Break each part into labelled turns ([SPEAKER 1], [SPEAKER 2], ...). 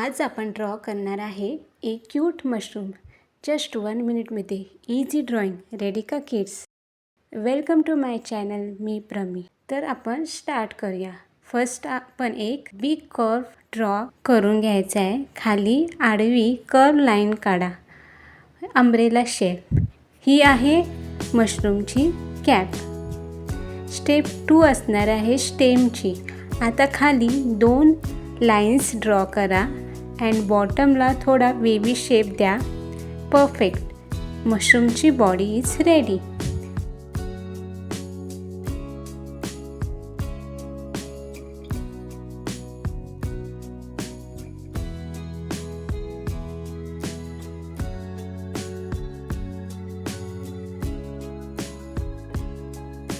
[SPEAKER 1] आज आपण ड्रॉ करणार आहे एक क्यूट मशरूम जस्ट 1 मिनिटमध्ये. इझी ड्रॉइंग रेडी का kids? Welcome to my channel. मी प्रमी. तर आपण स्टार्ट करूया. फर्स्ट आपण एक बिग कर्व ड्रॉ करून घ्यायचा आहे. खाली आडवी कर्व लाईन काढा. Umbrella shape. ही आहे मशरूमची कॅप. स्टेप 2 असणार आहे स्टेमची. आता खाली 2 लाईन्स ड्रॉ करा अँड बॉटमला थोडा वेवी शेप द्या. परफेक्ट. मशरूमची बॉडी इज रेडी.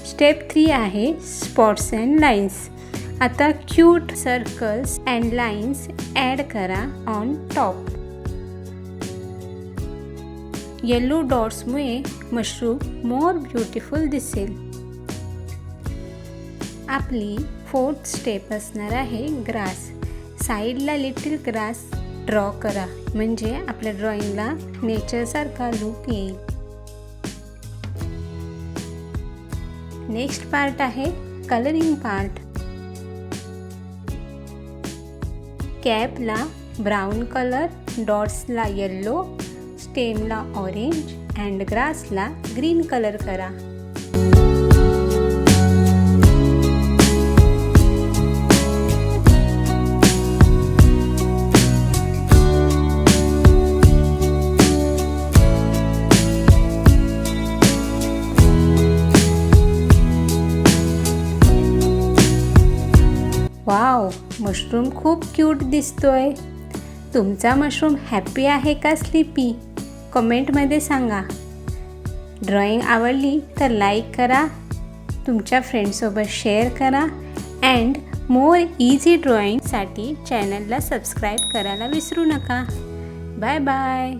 [SPEAKER 1] स्टेप 3 आहे स्पॉट्स अँड लाईन्स. आता cute circles and lines add करा ऑन टॉप. येलो डॉट्समुळे मशरूम मोर ब्युटिफुल दिसेल. आपली 4th स्टेप असणार आहे ग्रास. साईडला लिटिल ग्रास ड्रॉ करा म्हणजे आपल्या ड्रॉइंगला नेचरसारखा लुक येईल. नेक्स्ट पार्ट आहे कलरिंग पार्ट. कॅपला ब्राऊन कलर, डॉट्सला येल्लो, स्टेमला ऑरेंज अँड ग्रासला ग्रीन कलर करा. वाव, मशरूम खूप क्यूट दिसतोय. तुमचा मशरूम हॅपी आहे का स्लीपी? कमेंटमध्ये सांगा. ड्रॉइंग आवडली तर लाईक करा, तुमच्या फ्रेंड्ससोबत शेअर करा अँड मोर इझी ड्रॉइंगसाठी चॅनलला सबस्क्राईब करायला विसरू नका. Bye bye.